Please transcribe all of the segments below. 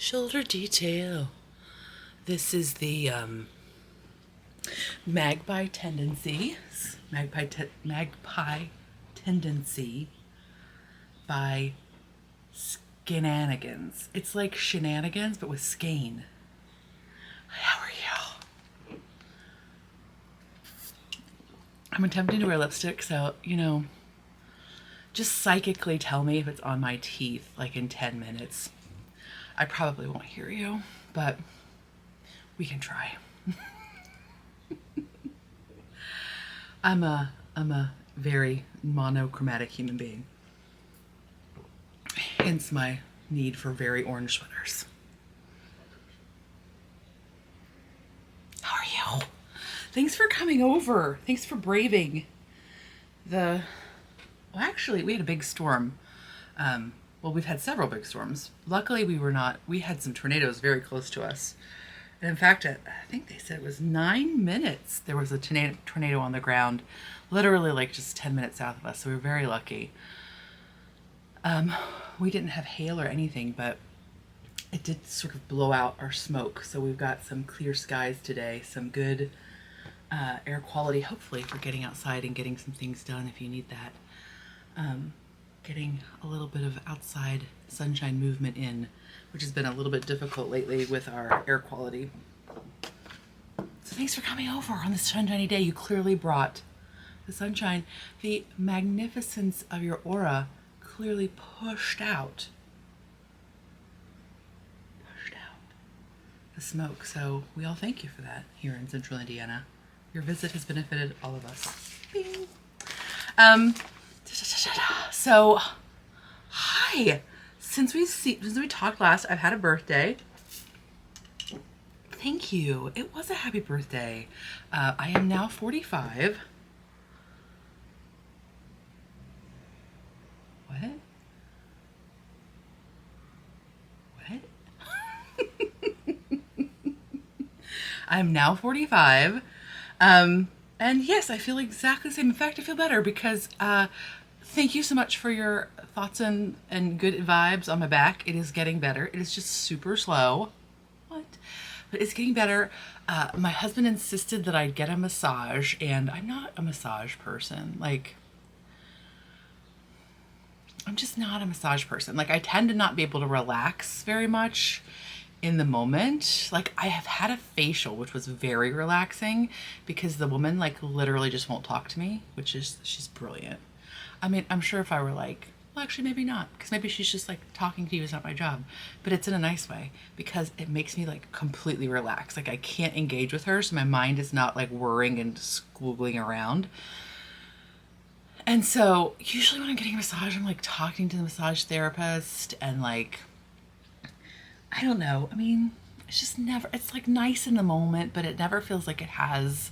shoulder detail. This is the magpie tendency. Magpie tendency by Skenanigans. It's like shenanigans, but with skein. How are you? I'm attempting to wear lipstick, so, just psychically tell me if it's on my teeth, like in 10 minutes. I probably won't hear you, but we can try. I'm a very monochromatic human being. Hence my need for very orange sweaters. How are you? Thanks for coming over. Thanks for braving well, actually, we had a big storm. Well, we've had several big storms. Luckily, we had some tornadoes very close to us. And in fact, I think they said it was 9 minutes. There was a tornado on the ground, literally like just 10 minutes south of us. So we were very lucky. We didn't have hail or anything, but it did sort of blow out our smoke. So we've got some clear skies today, some good air quality, hopefully, for getting outside and getting some things done if you need that. Getting a little bit of outside sunshine movement in, which has been a little bit difficult lately with our air quality. So thanks for coming over on this sunshiny day. You clearly brought the sunshine. The magnificence of your aura clearly pushed out the smoke. So we all thank you for that here in Central Indiana. Your visit has benefited all of us. Bing. So, hi. Since we talked last, I've had a birthday. Thank you. It was a happy birthday. I am now 45. What? I'm now 45. And yes, I feel exactly the same. In fact, I feel better because thank you so much for your thoughts and good vibes on my back. It is getting better. It is just super slow. What? But it's getting better. My husband insisted that I get a massage, and I'm not a massage person. Like, I'm just not a massage person. Like, I tend to not be able to relax very much in the moment. Like, I have had a facial, which was very relaxing because the woman, like, literally just won't talk to me, she's brilliant. I mean, I'm sure if I were like, well, actually, maybe not, because maybe she's just like, talking to you is not my job, but it's in a nice way because it makes me like completely relax. Like, I can't engage with her, so my mind is not like whirring and squiggling around. And so usually when I'm getting a massage, I'm like talking to the massage therapist and like, I don't know. I mean, it's just never, it's like nice in the moment, but it never feels like it has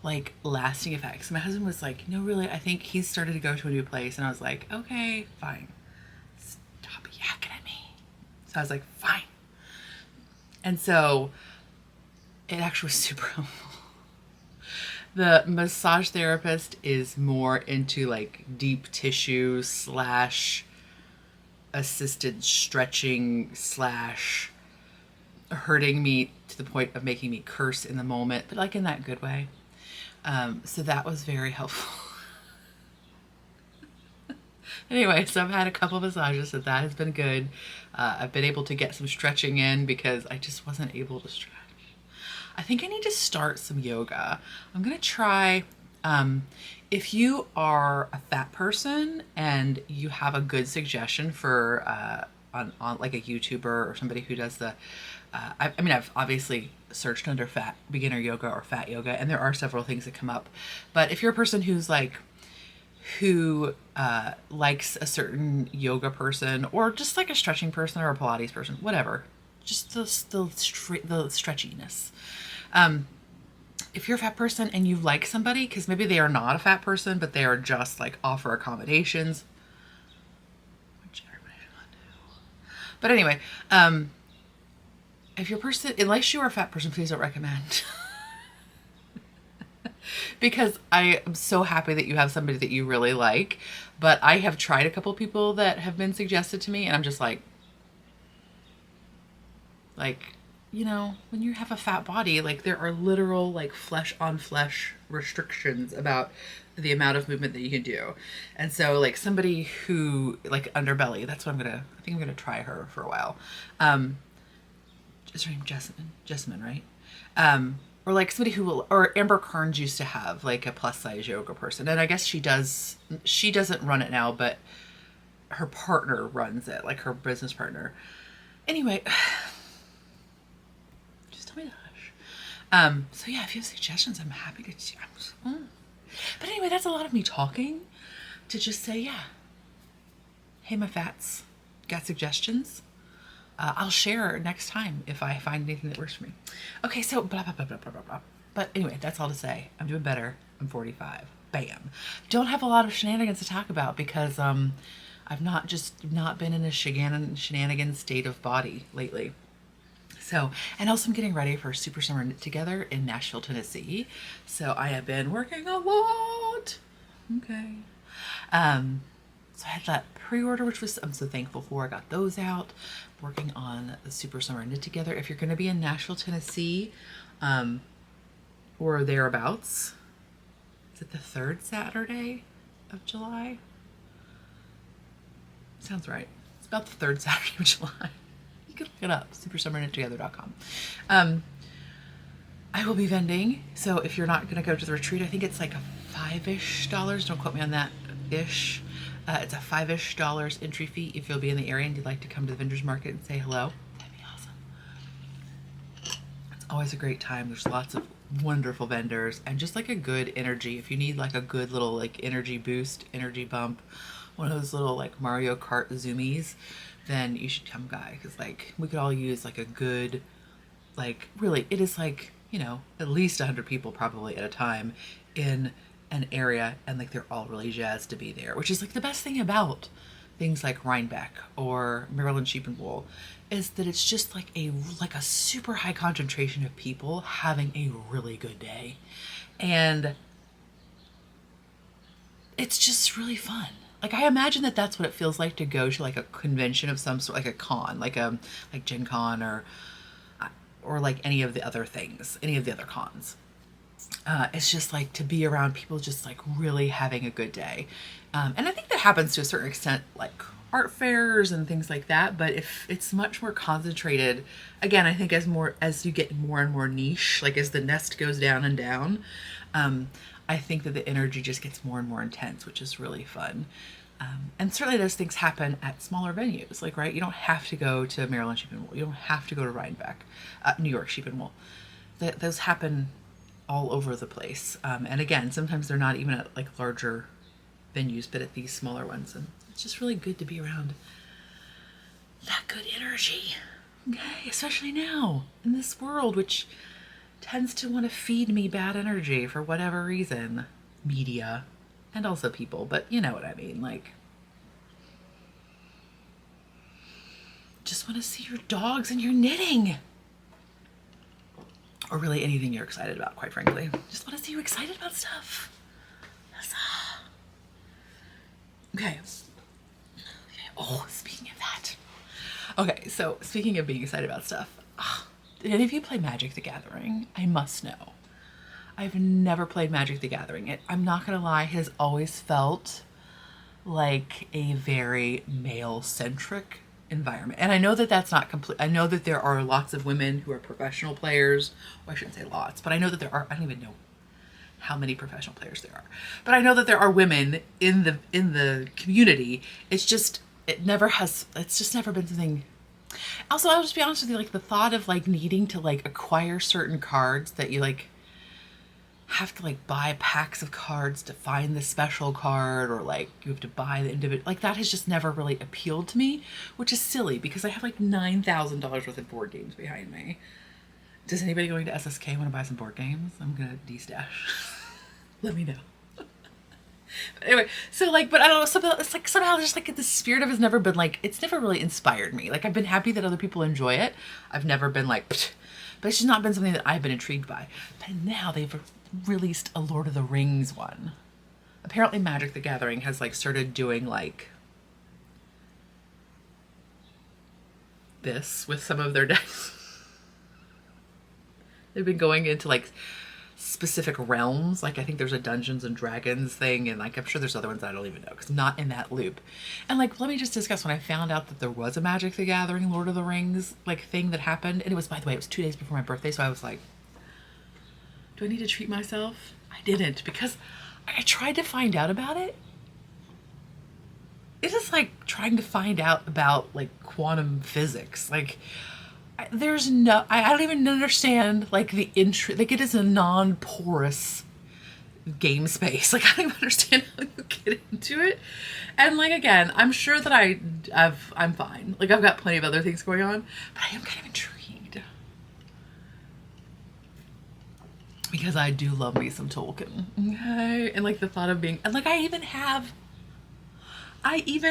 like lasting effects. My husband was like, no, really, I think he's started to go to a new place. And I was like, okay, fine. Stop yakking at me. So I was like, fine. And so it actually was super helpful. The massage therapist is more into like deep tissue / assisted stretching / hurting me to the point of making me curse in the moment, but like in that good way. So that was very helpful. Anyway, so I've had a couple of massages, so that has been good. I've been able to get some stretching in because I just wasn't able to stretch. I think I need to start some yoga. I'm gonna try, if you are a fat person and you have a good suggestion for on like a YouTuber or somebody who does the, I mean, I've obviously searched under fat beginner yoga or fat yoga, and there are several things that come up. But if you're a person who's like, who likes a certain yoga person or just like a stretching person or a Pilates person, whatever, just the stretchiness. If you're a fat person and you like somebody, because maybe they are not a fat person, but they are just like offer accommodations, which everybody should not do. But anyway, if you're a person, unless you are a fat person, please don't recommend. Because I am so happy that you have somebody that you really like, but I have tried a couple people that have been suggested to me, and I'm just like, Like, you know, when you have a fat body, like there are literal like flesh on flesh restrictions about the amount of movement that you can do. And so like somebody who like underbelly, that's what I think I'm gonna try her for a while. Is her name Jessamine, right? Or like somebody who will, or Amber Carnes used to have like a plus size yoga person. And I guess she doesn't run it now, but her partner runs it, like her business partner. Anyway, just tell me to hush. So yeah, if you have suggestions, I'm happy to. But anyway, that's a lot of me talking to just say, yeah, hey, my fats, got suggestions? I'll share next time if I find anything that works for me. Okay, so blah, blah, blah, blah, blah, blah, blah. But anyway, that's all to say. I'm doing better. I'm 45. Bam. Don't have a lot of shenanigans to talk about because I've not been in a shenanigan state of body lately. So, and also I'm getting ready for Super Summer Knit Together in Nashville, Tennessee. So I have been working a lot. Okay. So I had that pre-order, which I'm so thankful for. I got those out. Working on the Super Summer Knit Together. If you're going to be in Nashville, Tennessee, or thereabouts, is it the 3rd Saturday of July? Sounds right. It's about the 3rd Saturday of July. You can look it up, supersummerknittogether.com. I will be vending. So if you're not going to go to the retreat, I think it's like a $5-ish. Don't quote me on that ish. It's a $5-ish entry fee if you'll be in the area and you'd like to come to the vendors market and say hello. That'd be awesome. It's always a great time. There's lots of wonderful vendors and just like a good energy. If you need like a good little like energy boost, energy bump, one of those little like Mario Kart zoomies, then you should come by because like we could all use like a good, like really it is like, you know, at least 100 people probably at a time in an area and like they're all really jazzed to be there, which is like the best thing about things like Rhinebeck or Maryland Sheep and Wool is that it's just like a super high concentration of people having a really good day, and it's just really fun. Like I imagine that that's what it feels like to go to like a convention of some sort, like a con, like Gen Con or like any of the other things, any of the other cons. It's just like to be around people just like really having a good day. And I think that happens to a certain extent, like art fairs and things like that. But if it's much more concentrated, again, I think as you get more and more niche, like as the nest goes down and down, I think that the energy just gets more and more intense, which is really fun. And certainly those things happen at smaller venues, like, right? You don't have to go to Maryland Sheep and Wool. You don't have to go to Rhinebeck, New York Sheep and Wool. Those happen all over the place. And again, sometimes they're not even at like larger venues, but at these smaller ones. And it's just really good to be around that good energy. Okay, especially now in this world, which tends to want to feed me bad energy for whatever reason. Media and also people, but you know what I mean. Like, just want to see your dogs and your knitting. Or really anything you're excited about, quite frankly. Just want to see you excited about stuff. Okay. Oh, speaking of that. Okay, so speaking of being excited about stuff. Did any of you play Magic the Gathering? I must know. I've never played Magic the Gathering. I'm not going to lie, has always felt like a very male-centric environment. And I know that that's not complete. I know that there are lots of women who are professional players. Well, I shouldn't say lots, but I know that there are. I don't even know how many professional players there are, but I know that there are women in the community. It's just it's just never been something. Also, I'll just be honest with you, like the thought of like needing to like acquire certain cards that you like have to like buy packs of cards to find the special card, or like you have to buy the individual, like that has just never really appealed to me, which is silly because I have like $9,000 worth of board games behind me. Does anybody going to SSK want to buy some board games? I'm gonna de-stash. Let me know. Anyway, so like, but I don't know, it's like somehow just like the spirit of it has never been like, it's never really inspired me. Like I've been happy that other people enjoy it. I've never been like, pfft, but it's just not been something that I've been intrigued by. But now they've released a Lord of the Rings one. Apparently Magic the Gathering has like started doing like this with some of their decks. They've been going into like specific realms. Like I think there's a Dungeons and Dragons thing, and like I'm sure there's other ones I don't even know because I'm not in that loop. And like let me just discuss when I found out that there was a Magic the Gathering Lord of the Rings like thing that happened, and it was, by the way, it was 2 days before my birthday, so I was like, do I need to treat myself? I didn't, because I tried to find out about it. It is like trying to find out about like quantum physics. Like there's no, I don't even understand like the like it is a non-porous game space. Like I don't even understand how you get into it. And like, again, I'm sure that I'm fine. Like I've got plenty of other things going on, but I am kind of intrigued. Because I do love me some Tolkien. Okay? And like the thought of being, and like I even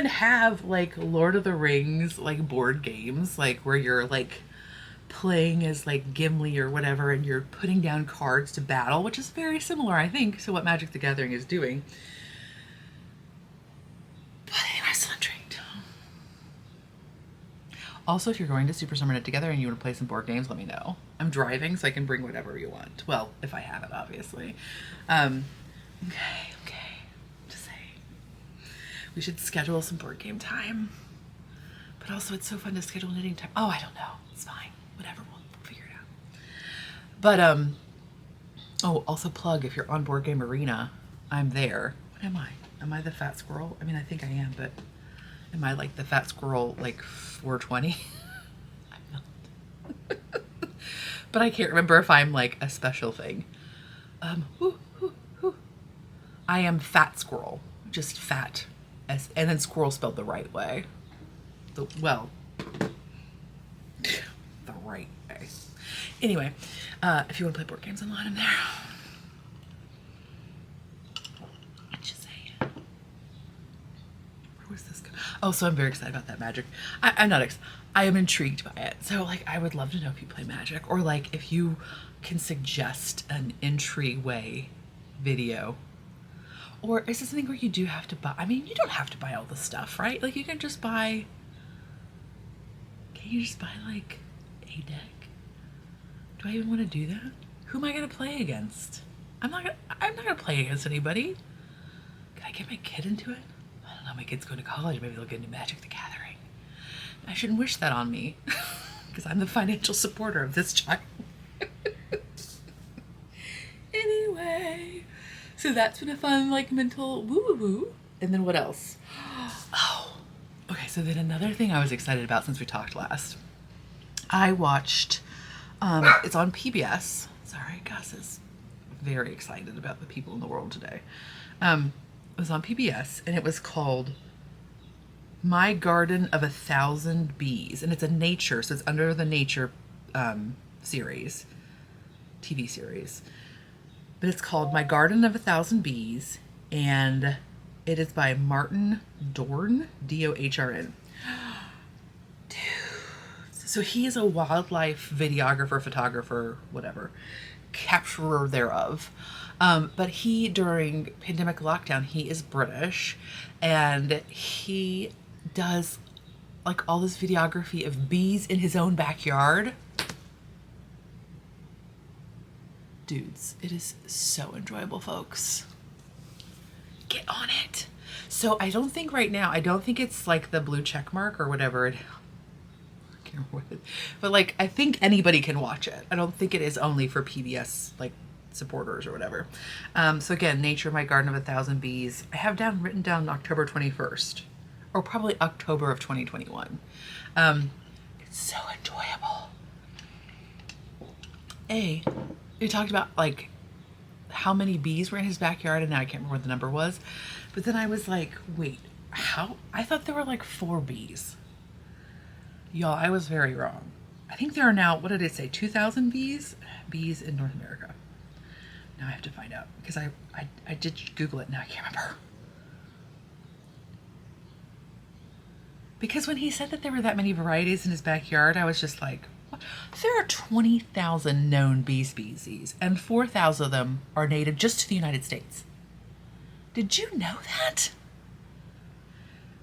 have like Lord of the Rings like board games, like where you're like playing as like Gimli or whatever, and you're putting down cards to battle, which is very similar, I think, to what Magic the Gathering is doing. But anyway, I'm still intrigued. Also, if you're going to Super Summer Knit Together and you want to play some board games, let me know. I'm driving, so I can bring whatever you want. Well, if I have it, obviously. Okay. Just saying. We should schedule some board game time. But also, it's so fun to schedule knitting time. Oh, I don't know. It's fine. Whatever. We'll figure it out. But, oh, also plug, if you're on Board Game Arena, I'm there. What am I? Am I the fat squirrel? I mean, I think I am, but am I like the fat squirrel, like 420? I'm not. But I can't remember if I'm like a special thing. I am fat squirrel, just fat, and then squirrel spelled the right way. The right way. Anyway, if you want to play board games online, I'm there. Just saying. Where was this going? Oh, so I'm very excited about that Magic. I'm not I am intrigued by it. So like, I would love to know if you play Magic, or like if you can suggest an entryway video. Or is this something where you do have to buy? I mean, you don't have to buy all the stuff, right? Like you can just buy, can you just buy like a deck? Do I even want to do that? Who am I going to play against? I'm not going to play against anybody. Can I get my kid into it? I don't know, my kid's going to college. Maybe they'll get into Magic the Gathering. I shouldn't wish that on me because I'm the financial supporter of this child. Anyway, so that's been a fun, like, mental woo-woo-woo. And then what else? Oh, okay, so then another thing I was excited about since we talked last. I watched, it's on PBS. Sorry, Gus is very excited about the people in the world today. It was on PBS, and it was called My Garden of 1,000 Bees. And it's a nature, so it's under the nature series, TV series. But it's called My Garden of 1,000 Bees, and it is by Martin Dorn, D-O-H-R-N. Dude. So he is a wildlife videographer, photographer, whatever, capturer thereof. But he, during pandemic lockdown, he is British, and he does like all this videography of bees in his own backyard. Dudes, it is so enjoyable, folks. Get on it. So I don't think right now, I don't think it's like the blue check mark or whatever. I can't remember what it is. But like, I think anybody can watch it. I don't think it is only for PBS like supporters or whatever. So again, Nature, My Garden of 1,000 Bees. I have written down October 21st, or probably October of 2021. It's so enjoyable. He talked about like how many bees were in his backyard, and now I can't remember what the number was. But then I was like, wait, how? I thought there were like 4 bees. Y'all, I was very wrong. I think there are now, what did it say, 2,000 bees in North America. Now I have to find out, because I did Google it, now I can't remember. Because when he said that there were that many varieties in his backyard, I was just like, what? There are 20,000 known bee species, and 4,000 of them are native just to the United States. Did you know that?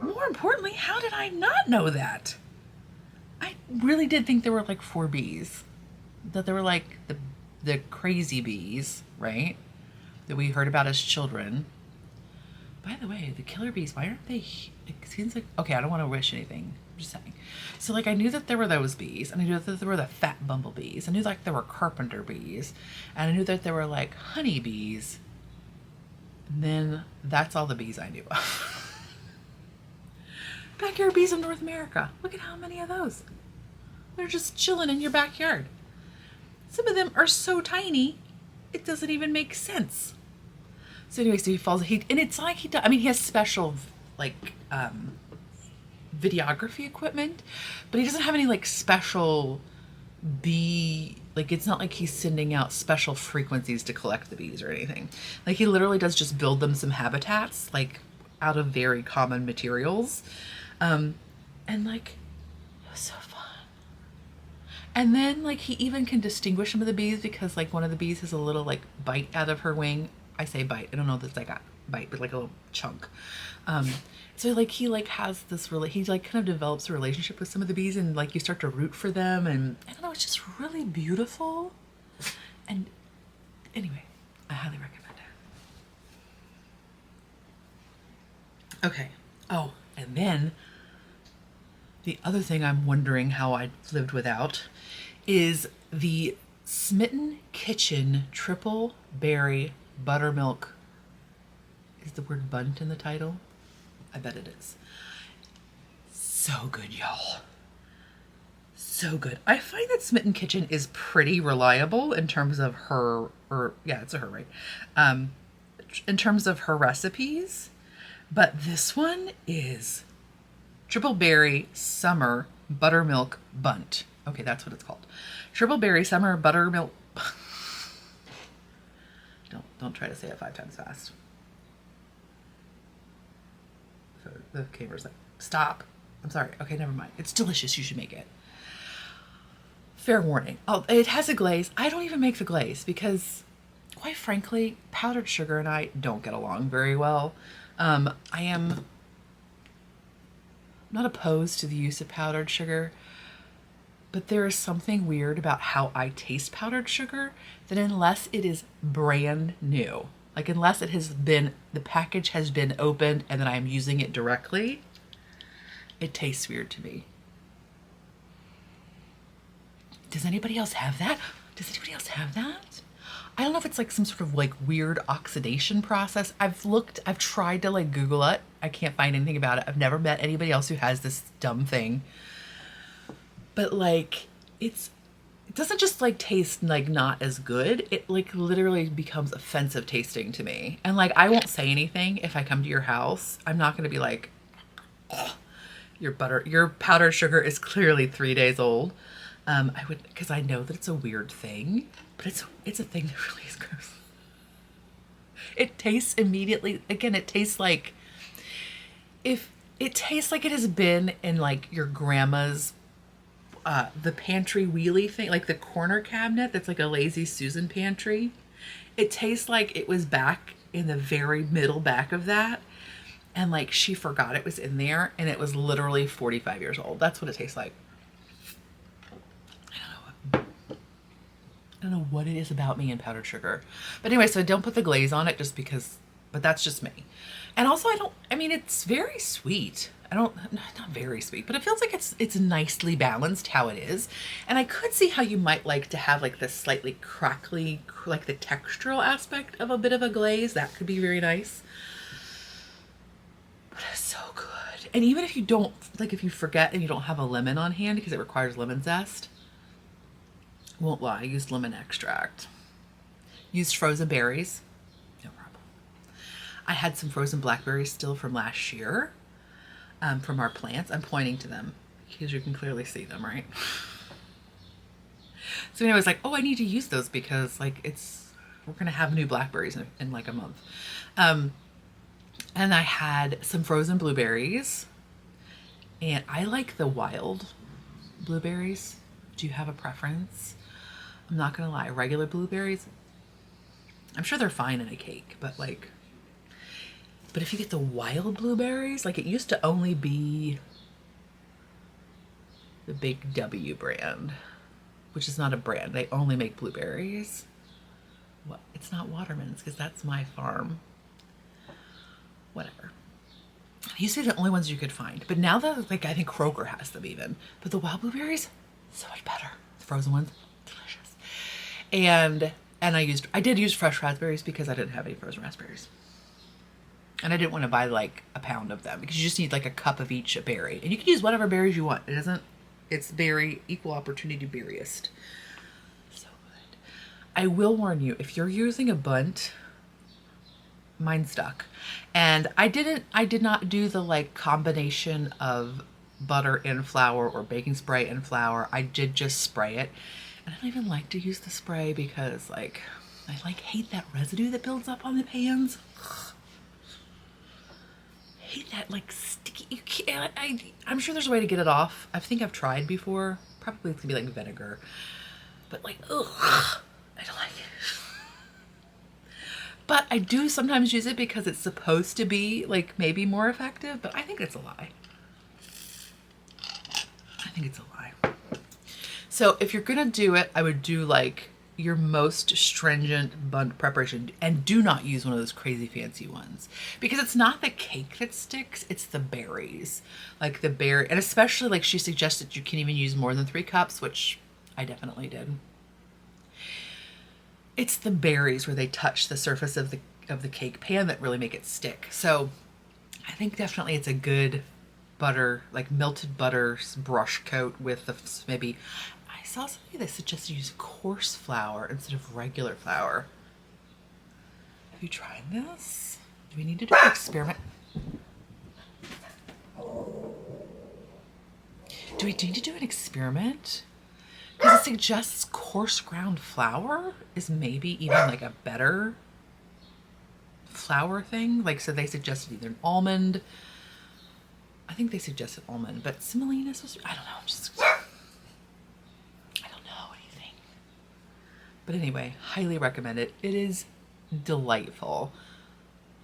More importantly, how did I not know that? I really did think there were like 4 bees. That there were like the the crazy bees, right? That we heard about as children. By the way, the killer bees, why aren't they, it seems like, okay, I don't want to wish anything. I'm just saying. So like I knew that there were those bees, and I knew that there were the fat bumblebees. I knew like there were carpenter bees, and I knew that there were like honey bees. And then that's all the bees I knew of. Backyard bees of North America. Look at how many of those. They're just chilling in your backyard. Some of them are so tiny, it doesn't even make sense. So anyway, so he falls, and it's like he has special, like, videography equipment, but he doesn't have any, like, special bee, like, it's not like he's sending out special frequencies to collect the bees or anything. Like, he literally does just build them some habitats, like, out of very common materials. And, like, it was so fun. And then, like, he even can distinguish some of the bees because, like, one of the bees has a little, like, bite out of her wing. I say bite. I don't know if it's like a bite, but like a little chunk. So like he like has this he like kind of develops a relationship with some of the bees, and like you start to root for them, and I don't know, it's just really beautiful. And anyway, I highly recommend it. Okay. Oh, and then the other thing I'm wondering how I lived without is the Smitten Kitchen Triple Berry Buttermilk. Is the word Bundt in the title? I bet it is. So good, y'all. So good. I find that Smitten Kitchen is pretty reliable in terms of her, it's a her, right? In terms of her recipes. But this one is Triple Berry Summer Buttermilk Bundt. Okay, that's what it's called. Triple Berry Summer Buttermilk. Don't try to say it 5 times fast. So the camera's like, stop. I'm sorry. Okay, never mind. It's delicious. You should make it. Fair warning. Oh, it has a glaze. I don't even make the glaze because, quite frankly, powdered sugar and I don't get along very well. I am not opposed to the use of powdered sugar, but there is something weird about how I taste powdered sugar that unless it is brand new, like unless it has been, the package has been opened and then I'm using it directly, it tastes weird to me. Does anybody else have that? Does anybody else have that? I don't know if it's like some sort of like weird oxidation process. I've tried to like Google it. I can't find anything about it. I've never met anybody else who has this dumb thing. But like, it doesn't just like taste like not as good. It like literally becomes offensive tasting to me. And like, I won't say anything if I come to your house. I'm not going to be like, oh, your powdered sugar is clearly 3 days old. I would, because I know that it's a weird thing, but it's a thing that really is gross. It tastes immediately, again, it tastes like, if it tastes like it has been in like your grandma's the pantry wheelie thing, like the corner cabinet that's like a Lazy Susan pantry. It tastes like it was back in the very middle back of that, and like she forgot it was in there, and it was literally 45 years old. That's what it tastes like. I don't know what it is about me and powdered sugar. But anyway, so I don't put the glaze on it just because, but that's just me. And also it's very sweet. Not very sweet, but it feels like it's nicely balanced how it is. And I could see how you might like to have like this slightly crackly, like the textural aspect of a bit of a glaze. That could be very nice. But it's so good. And even if you don't, like if you forget and you don't have a lemon on hand because it requires lemon zest, won't lie, I used lemon extract. Used frozen berries, no problem. I had some frozen blackberries still from last year. From our plants. I'm pointing to them because you can clearly see them, right? So anyway, I was like, oh, I need to use those because like we're gonna have new blackberries in like a month. And I had some frozen blueberries, and I like the wild blueberries. Do you have a preference? I'm not gonna lie, regular blueberries, I'm sure they're fine in a cake, but if you get the wild blueberries, like it used to only be the Big W brand, which is not a brand. They only make blueberries. What? It's not Waterman's because that's my farm. Whatever. These are the only ones you could find. But now that, like, I think Kroger has them even. But the wild blueberries, so much better. The frozen ones, delicious. And I did use fresh raspberries because I didn't have any frozen raspberries. And I didn't want to buy like a pound of them because you just need like a cup of each berry. And you can use whatever berries you want. It's berry, equal opportunity berryist. So good. I will warn you, if you're using a Bundt, mine stuck. And I did not do the like combination of butter and flour or baking spray and flour. I did just spray it. And I don't even like to use the spray because like, I like hate that residue that builds up on the pans. Hate that like sticky, you can't, I'm sure there's a way to get it off. I think I've tried before. Probably it's gonna be like vinegar. But like, ugh, I don't like it. But I do sometimes use it because it's supposed to be like maybe more effective, but I think it's a lie. I think it's a lie. So if you're gonna do it, I would do like your most stringent Bundt preparation, and do not use one of those crazy fancy ones because it's not the cake that sticks, it's the berries. Like the berry, and especially like she suggested you can even use more than 3 cups, which I definitely did. It's the berries where they touch the surface of the cake pan that really make it stick. So I think definitely it's a good butter, like melted butter brush coat with the maybe. I saw somebody that suggested use coarse flour instead of regular flour. Have you tried this? Do we need to do an experiment? Do we need to do an experiment? Because it suggests coarse ground flour is maybe even like a better flour thing. Like, so they suggested either an almond. I think they suggested almond, but semolina was, I don't know, But anyway, highly recommend it. It is delightful.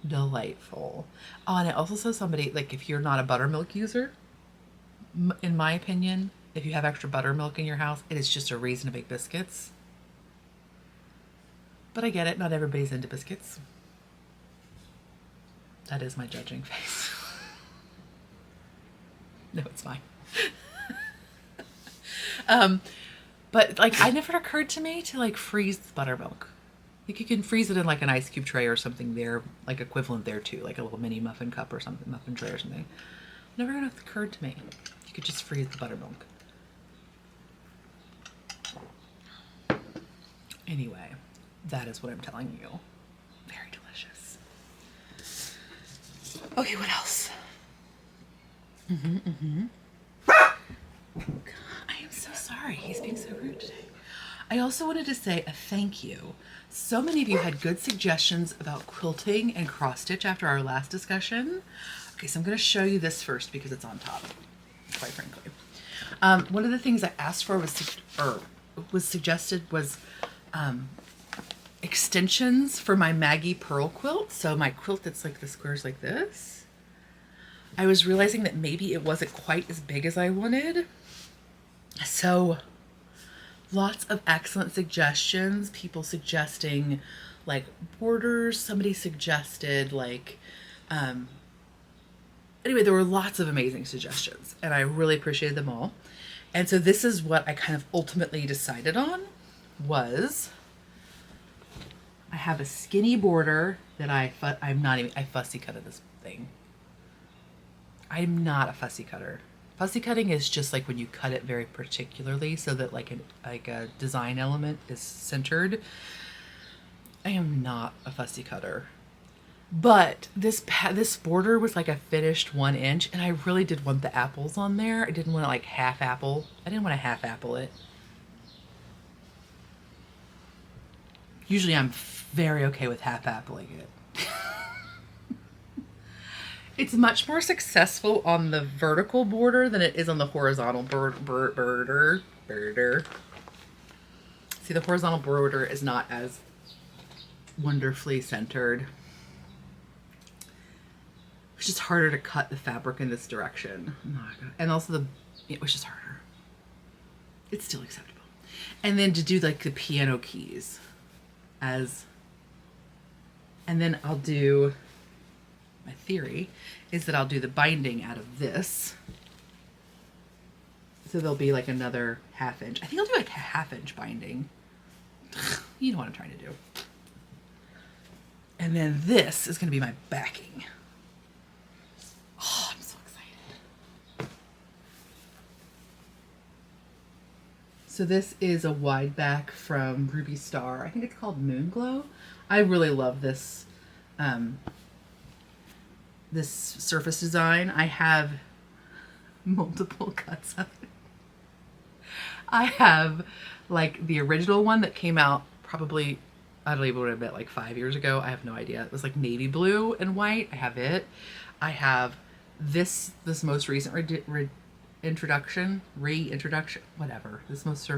Delightful. Oh, and I also saw somebody, like if you're not a buttermilk user, in my opinion, if you have extra buttermilk in your house, it is just a reason to bake biscuits. But I get it, not everybody's into biscuits. That is my judging face. No, it's fine. But like, it never occurred to me to like freeze buttermilk. I think you can freeze it in like an ice cube tray or something there, like equivalent there too, like a little mini muffin cup or something, muffin tray or something. Never occurred to me. You could just freeze the buttermilk. Anyway, that is what I'm telling you. Very delicious. Okay, what else? I am so sorry. He's being so rude today. I also wanted to say a thank you. So many of you had good suggestions about quilting and cross stitch after our last discussion. Okay, so I'm going to show you this first because it's on top, quite frankly. One of the things I asked for was suggested was extensions for my Maggie Pearl quilt. So my quilt that's like the squares like this. I was realizing that maybe it wasn't quite as big as I wanted. So lots of excellent suggestions. People suggesting like borders. Somebody suggested like, anyway, there were lots of amazing suggestions and I really appreciated them all. And so this is what I kind of ultimately decided on was I have a skinny border that I fussy cutted this thing. I'm not a fussy cutter. Fussy cutting is just like when you cut it very particularly so that like a design element is centered. I am not a fussy cutter. But this border was like a finished 1 inch and I really did want the apples on there. I didn't want to like half apple. I didn't want to half apple it. Usually I'm very okay with half appling it. It's much more successful on the vertical border than it is on the horizontal border. See, the horizontal border is not as wonderfully centered. It's just harder to cut the fabric in this direction. And also it was just harder. It's still acceptable. And then to do like the piano keys. as, and then I'll do, my theory is that I'll do the binding out of this. So there'll be like another 1/2 inch. I think I'll do like a 1/2 inch binding. You know what I'm trying to do. And then this is going to be my backing. Oh, I'm so excited. So this is a wide back from Ruby Star. I think it's called Moon Glow. I really love this this surface design. I have multiple cuts of it. I have like the original one that came out probably, I don't even admit, like 5 years ago. I have no idea. It was like navy blue and white. I have it. I have this most recent reintroduction, whatever. This most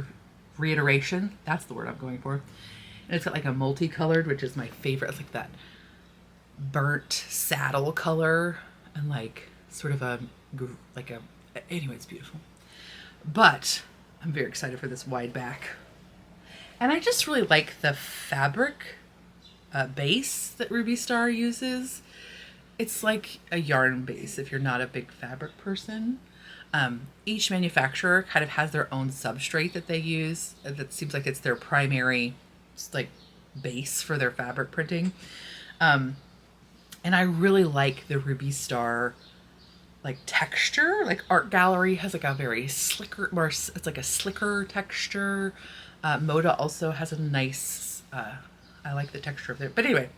reiteration. That's the word I'm going for. And it's got like a multicolored, which is my favorite. It's like that burnt saddle color and like sort of anyway, it's beautiful. But I'm very excited for this wide back. And I just really like the fabric base that Ruby Star uses. It's like a yarn base if you're not a big fabric person. Each manufacturer kind of has their own substrate that they use. That seems like it's their primary like base for their fabric printing. And I really like the Ruby Star like texture. Like Art Gallery has like a very slicker, it's like a slicker texture. Moda also has a nice, I like the texture of it. But anyway,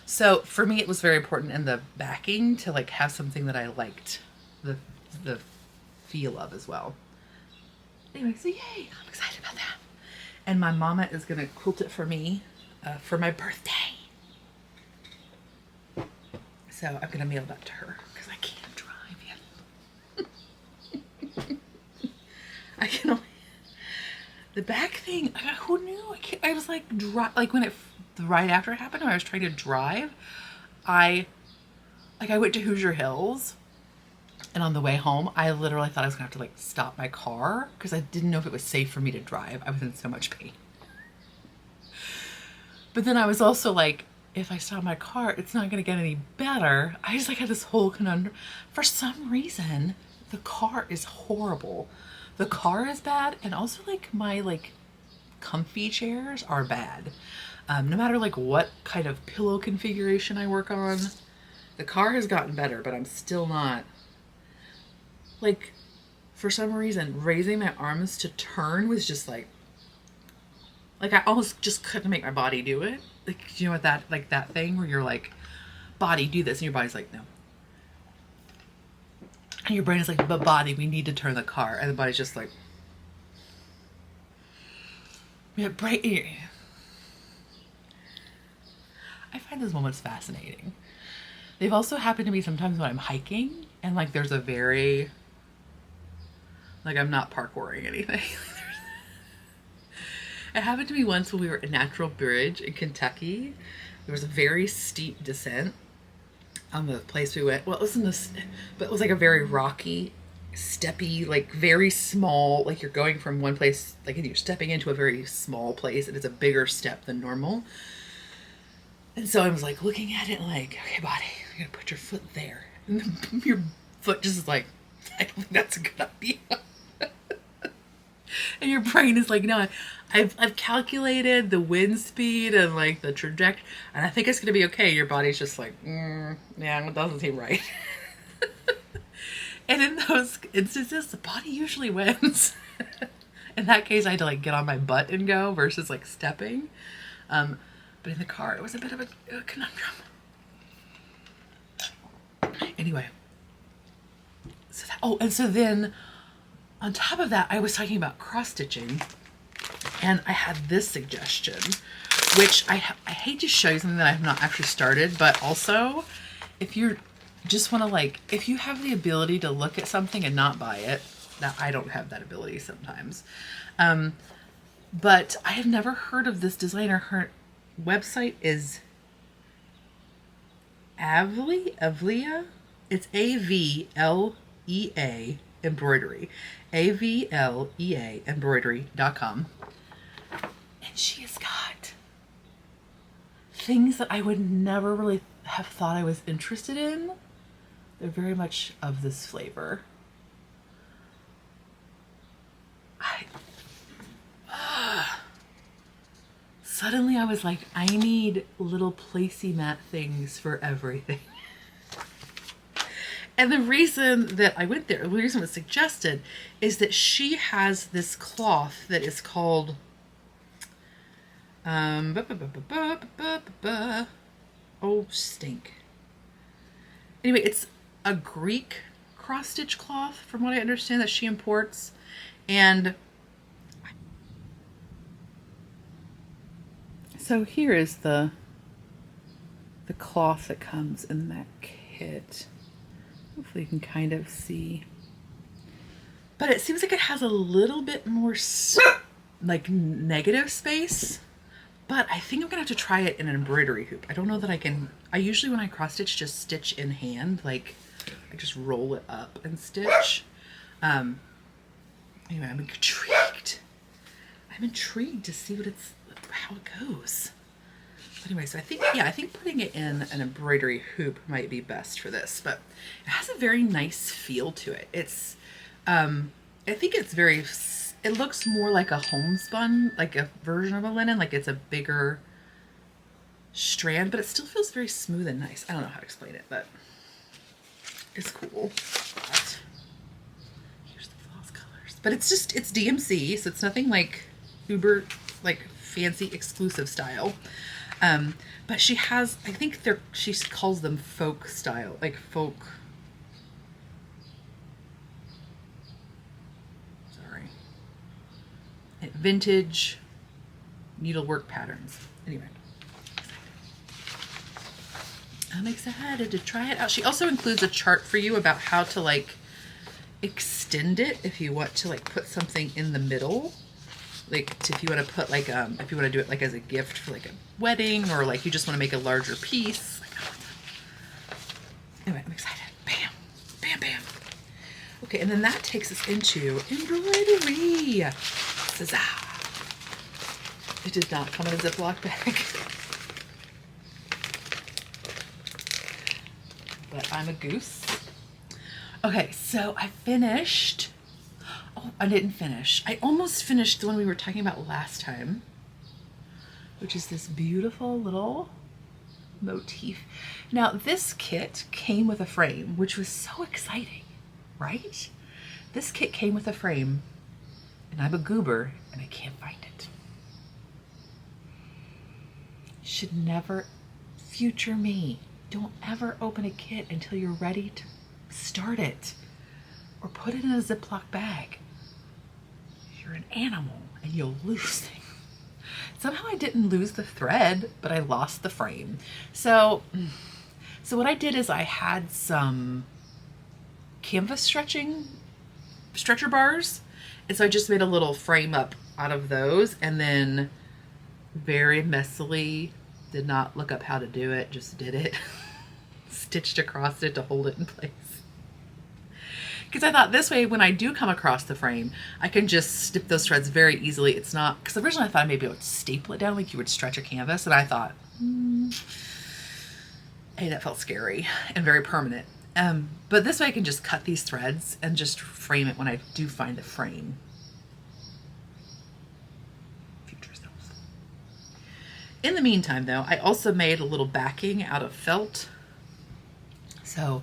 so for me it was very important in the backing to like have something that I liked the feel of as well. Anyway, so yay, I'm excited about that. And my mama is gonna quilt it for me for my birthday. So I'm gonna mail that to her because I can't drive yet. I can only, the back thing, who knew? I was like, like when right after it happened, when I was trying to drive, I went to Hoosier Hills, and on the way home, I literally thought I was gonna have to like stop my car because I didn't know if it was safe for me to drive. I was in so much pain. But then I was also like, if I stop my car, it's not gonna get any better. I just like had this whole conundrum. For some reason, the car is horrible. The car is bad, and also like my like comfy chairs are bad. No matter like what kind of pillow configuration I work on, the car has gotten better, but I'm still not, like, for some reason, raising my arms to turn was just like I almost just couldn't make my body do it. Like, you know what that, like that thing where you're like, body, do this, and your body's like, no. And your brain is like, but body, we need to turn the car. And the body's just like, yeah, brain. I find those moments fascinating. They've also happened to me sometimes when I'm hiking and like there's a very, like I'm not parkouring anything. It happened to me once when we were at Natural Bridge in Kentucky. There was a very steep descent on the place we went. Well, it wasn't this, but it was like a very rocky, steppy, like very small, like you're going from one place, like you're stepping into a very small place and it's a bigger step than normal. And so I was like looking at it like, okay, body, you're gonna put your foot there. And then your foot just is like, I don't think that's a good idea. And your brain is like, no, I've calculated the wind speed and like the trajectory, and I think it's gonna be okay. Your body's just like, yeah, it doesn't seem right. And in those instances, the body usually wins. In that case, I had to like get on my butt and go versus like stepping. But in the car, it was a bit of a conundrum. Anyway, so and so then on top of that, I was talking about cross stitching, and I had this suggestion, which I hate to show you something that I have not actually started, but also if you just want to like, if you have the ability to look at something and not buy it, now I don't have that ability sometimes, but I have never heard of this designer. Her website is Avlea. It's AVLEA embroidery. AVLEA embroidery.com. And she has got things that I would never really have thought I was interested in. They're very much of this flavor. Suddenly I was like, I need little placemat things for everything. And the reason that I went there, the reason it was suggested, is that she has this cloth that is called oh stink. Anyway, it's a Greek cross-stitch cloth, from what I understand, that she imports. And so here is the cloth that comes in that kit. Hopefully you can kind of see. But it seems like it has a little bit more like negative space. But I think I'm gonna have to try it in an embroidery hoop. I don't know that I can. I usually, when I cross stitch, just stitch in hand. Like I just roll it up and stitch. Anyway, I'm intrigued. I'm intrigued to see how it goes. But anyway, so I think putting it in an embroidery hoop might be best for this. But it has a very nice feel to it. It's, I think it's very. It looks more like a homespun, like a version of a linen, like it's a bigger strand, but it still feels very smooth and nice. I don't know how to explain it, but it's cool. But here's the floss colors. But it's DMC, so it's nothing like uber, like fancy exclusive style. But she has, I think she calls them folk style, like folk. Vintage needlework patterns. Anyway, I'm excited to try it out. She also includes a chart for you about how to like extend it if you want to like put something in the middle. Like if you want to put like if you want to do it like as a gift for like a wedding, or like you just want to make a larger piece. Like, anyway, I'm excited. Bam, bam, bam. Okay, and then that takes us into embroidery. It did not come in a Ziploc bag. But I'm a goose. Okay, so I finished. Oh, I didn't finish. I almost finished the one we were talking about last time, which is this beautiful little motif. Now, this kit came with a frame, which was so exciting, right? This kit came with a frame. And I'm a goober, and I can't find it. You should never, future me, don't ever open a kit until you're ready to start it. Or put it in a Ziploc bag. You're an animal, and you'll lose things. Somehow I didn't lose the thread, but I lost the frame. So what I did is I had some canvas stretcher bars. And so I just made a little frame up out of those, and then very messily, did not look up how to do it, just did it. Stitched across it to hold it in place. Because I thought this way, when I do come across the frame, I can just snip those threads very easily. It's not, because originally I thought maybe I would staple it down like you would stretch a canvas, and I thought, hey, that felt scary and very permanent. But this way I can just cut these threads and just frame it when I do find the frame. Future self. In the meantime, though, I also made a little backing out of felt. So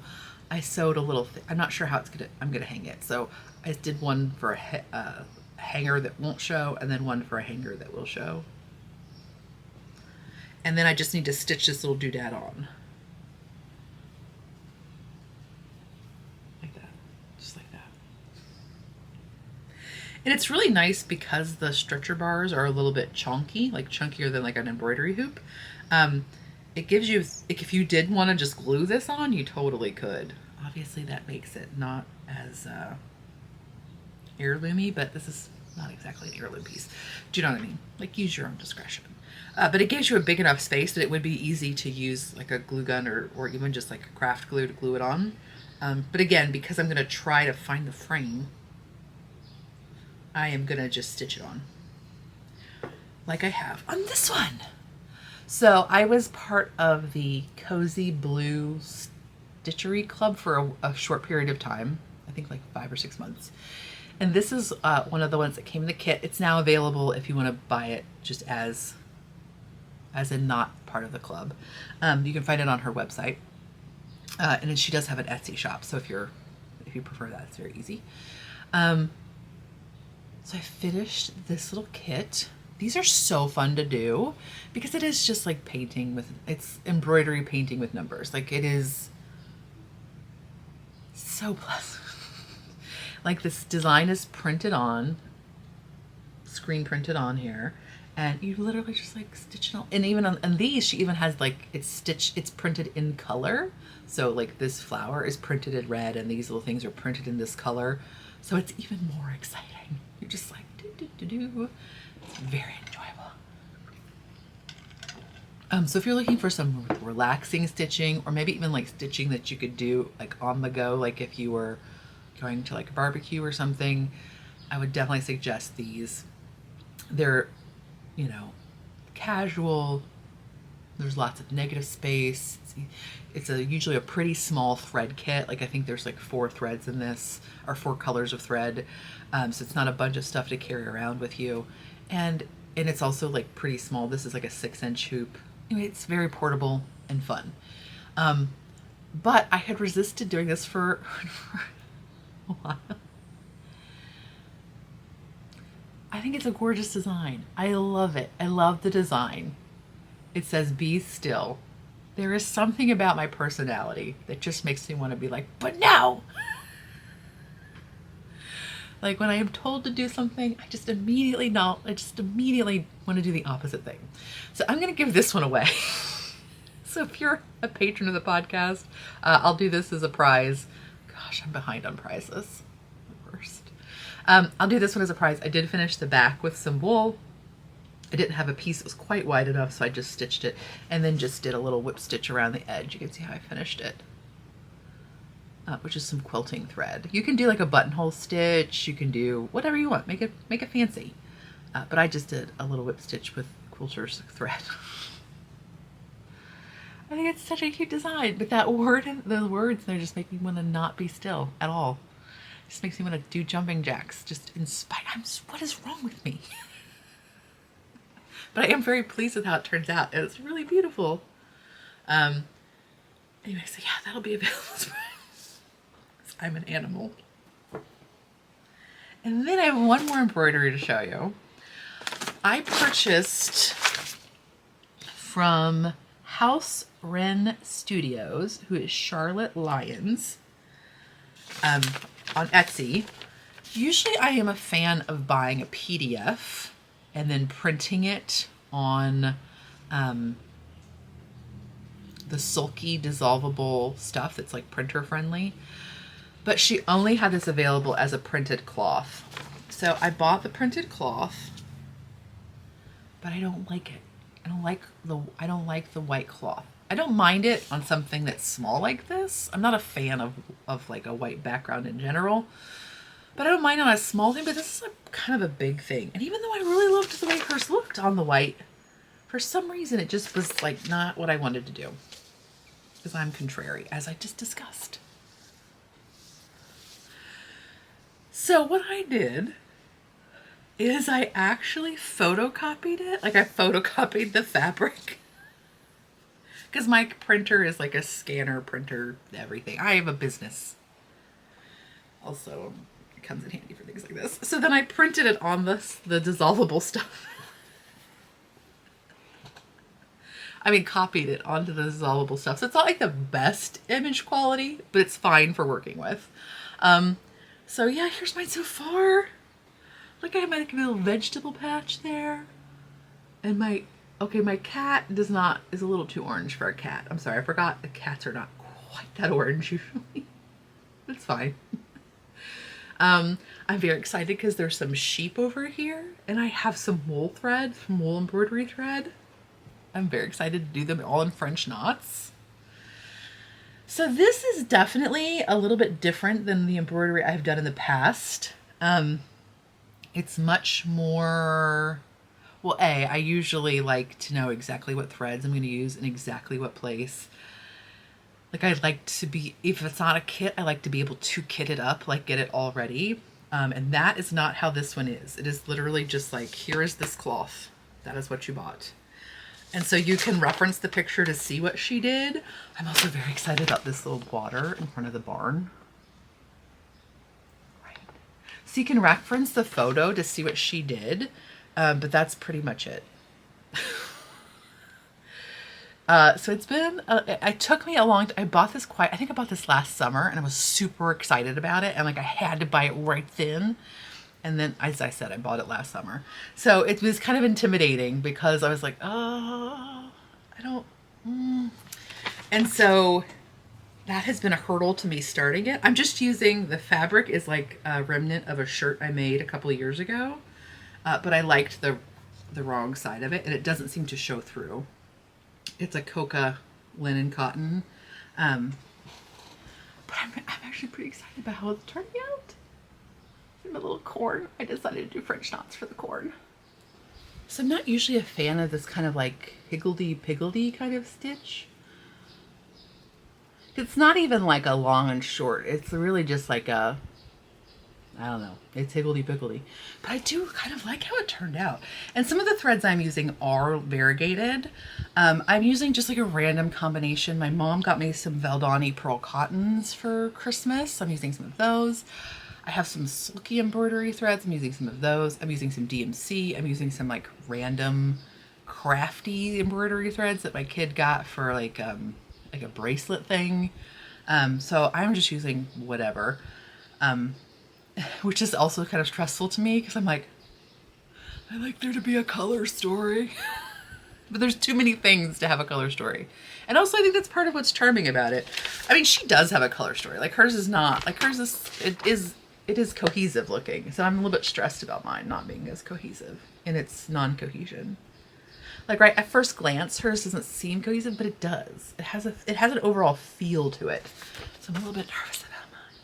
I sewed a little, I'm not sure how I'm gonna hang it. So I did one for a hanger that won't show, and then one for a hanger that will show. And then I just need to stitch this little doodad on. And it's really nice because the stretcher bars are a little bit chunky, like chunkier than like an embroidery hoop. It gives you, if you did want to just glue this on, you totally could. Obviously that makes it not as heirloomy, but this is not exactly an heirloom piece. Do you know what I mean? Like, use your own discretion. But it gives you a big enough space that it would be easy to use like a glue gun or even just like a craft glue to glue it on. But again, because I'm going to try to find the frame, I am going to just stitch it on like I have on this one. So I was part of the Cozy Blue Stitchery Club for a short period of time. I think like 5 or 6 months. And this is one of the ones that came in the kit. It's now available if you want to buy it just as in not part of the club. You can find it on her website. And then she does have an Etsy shop. So if you prefer that, it's very easy. So I finished this little kit. These are so fun to do because it is just like it's embroidery painting with numbers. Like it is so pleasant. Like this design is screen printed on here, and you literally just like stitch it all. And even on these, she even has like it's printed in color. So like this flower is printed in red and these little things are printed in this color. So it's even more exciting. You're just like, do. It's very enjoyable. So if you're looking for some relaxing stitching, or maybe even like stitching that you could do like on the go, like if you were going to like a barbecue or something, I would definitely suggest these. They're, casual. There's lots of negative space. It's usually a pretty small thread kit. Like I think there's like 4 threads in this, or 4 colors of thread. So it's not a bunch of stuff to carry around with you. And it's also like pretty small. This is like a 6-inch hoop. Anyway, it's very portable and fun. But I had resisted doing this for a while. I think it's a gorgeous design. I love it. I love the design. It says, "Be still." There is something about my personality that just makes me want to be like, but no! Like when I am told to do something, I just immediately want to do the opposite thing. So I'm going to give this one away. So if you're a patron of the podcast, I'll do this as a prize. Gosh, I'm behind on prizes. The worst. I'll do this one as a prize. I did finish the back with some wool. I didn't have a piece that was quite wide enough, so I just stitched it and then just did a little whip stitch around the edge. You can see how I finished it, which is some quilting thread. You can do like a buttonhole stitch. You can do whatever you want. Make it fancy. But I just did a little whip stitch with quilter's thread. I think it's such a cute design, but the words there just make me want to not be still at all. It just makes me want to do jumping jacks. Just in spite. What is wrong with me? But I am very pleased with how it turns out. And it's really beautiful. Anyway, so yeah, that'll be available. I'm an animal. And then I have one more embroidery to show you. I purchased from House Wren Studios, who is Charlotte Lyons, on Etsy. Usually I am a fan of buying a PDF and then printing it on the sulky dissolvable stuff that's like printer friendly. But she only had this available as a printed cloth. So I bought the printed cloth, but I don't like it. I don't like the white cloth. I don't mind it on something that's small like this. I'm not a fan of like a white background in general, but I don't mind on a small thing, but this is kind of a big thing. And even though I really loved the way hers looked on the white, for some reason it just was like not what I wanted to do, because I'm contrary, as I just discussed. So what I did is I actually photocopied it. Like I photocopied the fabric. Because my printer is like a scanner printer, everything. I have a business. Also, it comes in handy for things like this. So then I printed it on the dissolvable stuff. I mean, copied it onto the dissolvable stuff. So it's not like the best image quality, but it's fine for working with. So yeah, here's mine so far. Look, I have my little vegetable patch there. And my cat is a little too orange for a cat. I'm sorry, I forgot the cats are not quite that orange usually. It's fine. I'm very excited because there's some sheep over here and I have some wool thread, some wool embroidery thread. I'm very excited to do them all in French knots. So this is definitely a little bit different than the embroidery I've done in the past. It's much more Well, I usually like to know exactly what threads I'm going to use in exactly what place. Like I like to be, if it's not a kit, I like to be able to kit it up, like get it all ready. And that is not how this one is. It is literally just like, here is this cloth. That is what you bought. And so you can reference the picture to see what she did. I'm also very excited about this little water in front of the barn. Right. So you can reference the photo to see what she did, but that's pretty much it. So it's been, it took me a long time. I bought this I think I bought this last summer and I was super excited about it. And like I had to buy it right then. And then, as I said, I bought it last summer. So it was kind of intimidating because I was like, oh, I don't. And so that has been a hurdle to me starting it. I'm just using, the fabric is like a remnant of a shirt I made a couple of years ago. But I liked the wrong side of it and it doesn't seem to show through. It's a Coca linen cotton. But I'm actually pretty excited about how it's turning out. My little corn. I decided to do French knots for the corn. So I'm not usually a fan of this kind of like higgledy-piggledy kind of stitch. It's not even like a long and short. It's really just like a, I don't know. It's higgledy-piggledy. But I do kind of like how it turned out. And some of the threads I'm using are variegated. I'm using just like a random combination. My mom got me some Valdani pearl cottons for Christmas. I'm using some of those. I have some silky embroidery threads. I'm using some of those. I'm using some DMC. I'm using some like random crafty embroidery threads that my kid got for like a bracelet thing. So I'm just using whatever, which is also kind of stressful to me because I'm like, I like there to be a color story, but there's too many things to have a color story. And also I think that's part of what's charming about it. I mean, she does have a color story. Like hers is not, like hers is, it is cohesive looking. So I'm a little bit stressed about mine not being as cohesive in its non-cohesion. Like right at first glance, hers doesn't seem cohesive, but it does. It has an overall feel to it. So I'm a little bit nervous about mine.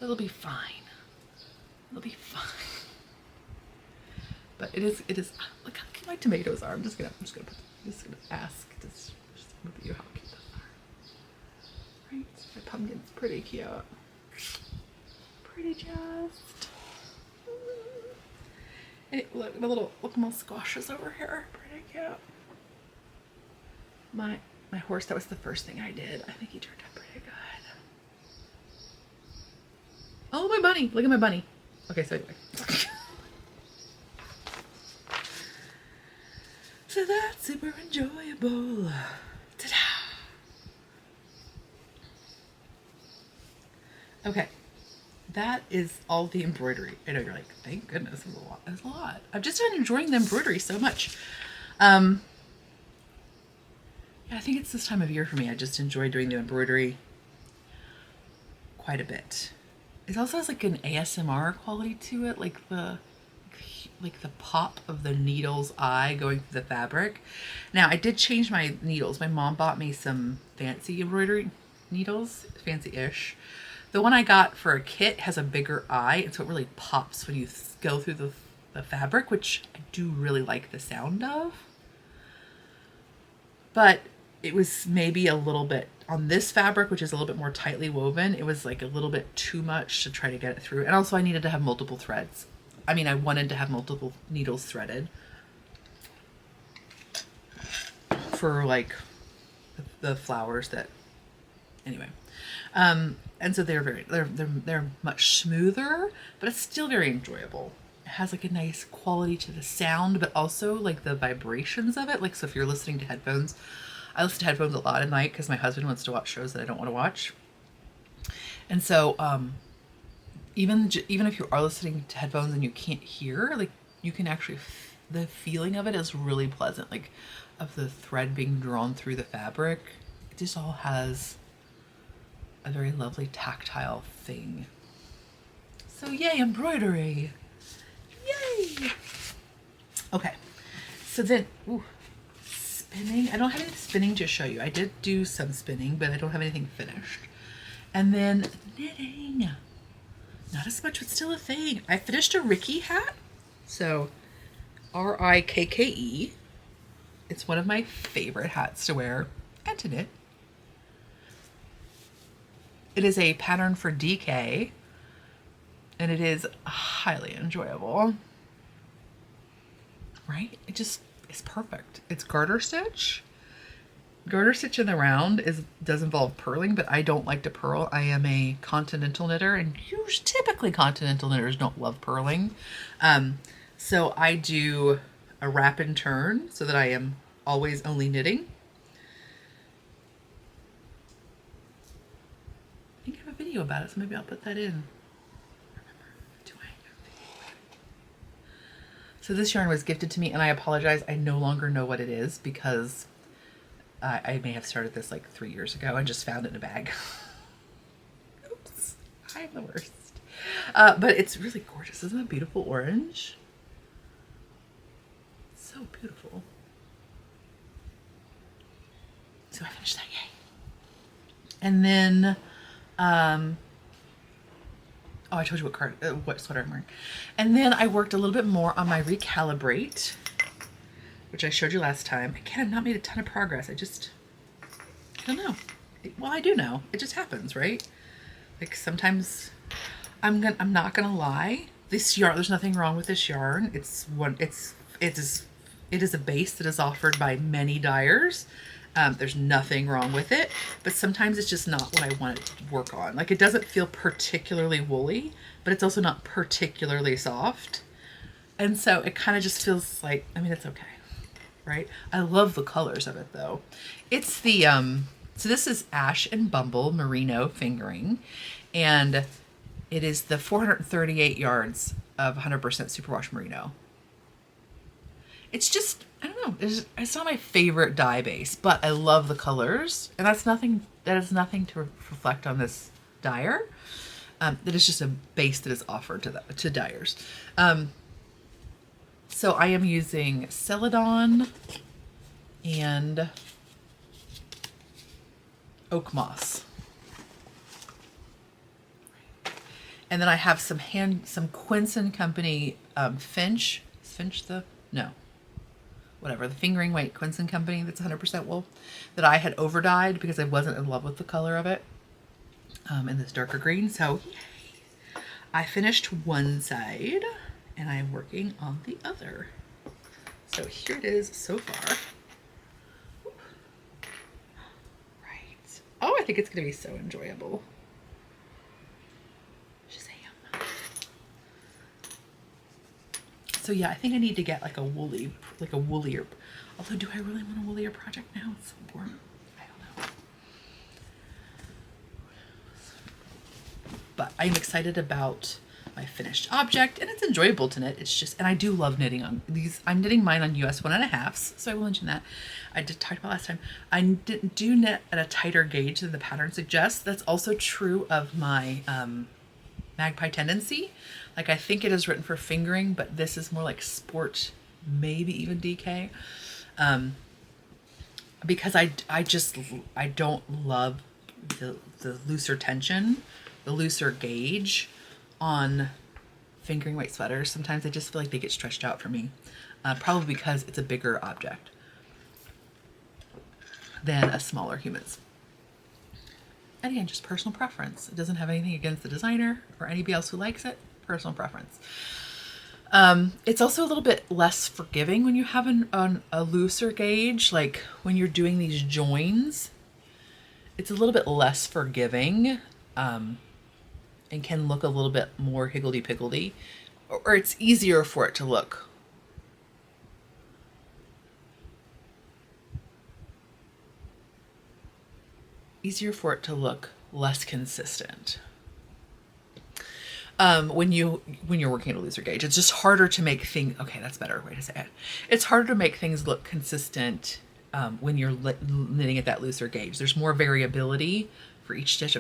It'll be fine. It'll be fine. But it is, look how cute my tomatoes are. I'm just gonna ask, just look at you how cute those are. Right? My pumpkin's pretty cute. Pretty just. And look, my little squashes over here. Pretty cute. My horse, that was the first thing I did. I think he turned out pretty good. Oh, my bunny. Look at my bunny. Okay, so anyway. So that's super enjoyable. Ta-da! Okay. That is all the embroidery. I know you're like, thank goodness, it was a lot. It was a lot. I've just been enjoying the embroidery so much. Yeah, I think it's this time of year for me. I just enjoy doing the embroidery quite a bit. It also has like an ASMR quality to it, like the pop of the needle's eye going through the fabric. Now I did change my needles. My mom bought me some fancy embroidery needles, fancy-ish. The one I got for a kit has a bigger eye, and so it really pops when you go through the fabric, which I do really like the sound of. But it was maybe a little bit, on this fabric, which is a little bit more tightly woven, it was like a little bit too much to try to get it through. And also I needed to have multiple threads. I mean, I wanted to have multiple needles threaded for like the flowers that, anyway. And so they're much smoother, but it's still very enjoyable. It has like a nice quality to the sound, but also like the vibrations of it. Like, so if you're listening to headphones, I listen to headphones a lot at night because my husband wants to watch shows that I don't want to watch. And so, even if you are listening to headphones and you can't hear, like you can actually, the feeling of it is really pleasant. Like of the thread being drawn through the fabric. It just all has a very lovely tactile thing. So yay, embroidery. Yay. Okay. So then, spinning. I don't have any spinning to show you. I did do some spinning, but I don't have anything finished. And then knitting. Not as much, but still a thing. I finished a Ricky hat. So Rikke. It's one of my favorite hats to wear and to knit. It is a pattern for DK, and it is highly enjoyable. Right? It just is perfect. It's garter stitch. Garter stitch in the round does involve purling, but I don't like to purl. I am a continental knitter, and typically continental knitters don't love purling. So I do a wrap and turn so that I am always only knitting. I think I have a video about it, so maybe I'll put that in. So this yarn was gifted to me, and I apologize, I no longer know what it is because I may have started this like 3 years ago and just found it in a bag. Oops, I'm the worst. But it's really gorgeous. Isn't that beautiful orange? So beautiful. So I finished that, yay. And then, oh, I told you what sweater I'm wearing. And then I worked a little bit more on my Recalibrate, which I showed you last time. Again, I've not made a ton of progress. I don't know. Well, I do know. It just happens, right? Like sometimes I'm not gonna lie. This yarn, there's nothing wrong with this yarn. It is a base that is offered by many dyers. There's nothing wrong with it, but sometimes it's just not what I want it to work on. Like it doesn't feel particularly woolly, but it's also not particularly soft. And so it kind of just feels like, I mean, it's okay, right? I love the colors of it though. It's the, so this is Ash and Bumble Merino fingering, and it is the 438 yards of 100% superwash merino. It's just, I don't know, it's not my favorite dye base, but I love the colors, and that is nothing to reflect on this dyer. That is just a base that is offered to dyers. So I am using Celadon and Oak Moss. And then I have some Quinson Company the fingering weight Quinson Company that's 100% wool that I had over dyed because I wasn't in love with the color of it in this darker green. So yay. I finished one side and I'm working on the other. So here it is so far. Right. Oh, I think it's gonna be so enjoyable. So yeah, I think I need to get like a woollier, although do I really want a woollier project now? It's so boring. I don't know. But I'm excited about my finished object, and it's enjoyable to knit. It's just, and I do love knitting on these. I'm knitting mine on US 1.5s, so I will mention that. I did talk about last time. I do knit at a tighter gauge than the pattern suggests. That's also true of my Magpie Tendency. Like I think it is written for fingering, but this is more like sport, maybe even DK. Because I don't love the looser tension, the looser gauge on fingering weight sweaters. Sometimes I just feel like they get stretched out for me. Probably because it's a bigger object than a smaller human's. And again, just personal preference. It doesn't have anything against the designer or anybody else who likes it. Personal preference. It's also a little bit less forgiving when you have a looser gauge. Like when you're doing these joins, it's a little bit less forgiving and can look a little bit more higgledy-piggledy, or it's easier for it to look less consistent. When you're working at a looser gauge, it's just harder to make things, okay, that's a better way to say it. It's harder to make things look consistent when you're knitting at that looser gauge. There's more variability for each stitch.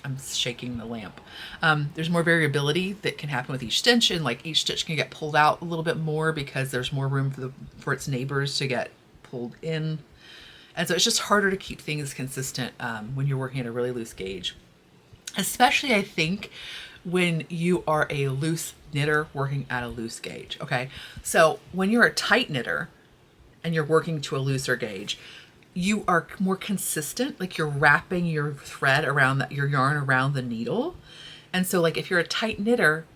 I'm shaking the lamp. There's more variability that can happen with each stitch, and like each stitch can get pulled out a little bit more because there's more room for its neighbors to get pulled in. And so it's just harder to keep things consistent when you're working at a really loose gauge. Especially, I think, when you are a loose knitter working at a loose gauge. Okay. So when you're a tight knitter and you're working to a looser gauge, you are more consistent. Like you're wrapping your thread around that, your yarn around the needle. And so like if you're a tight knitter,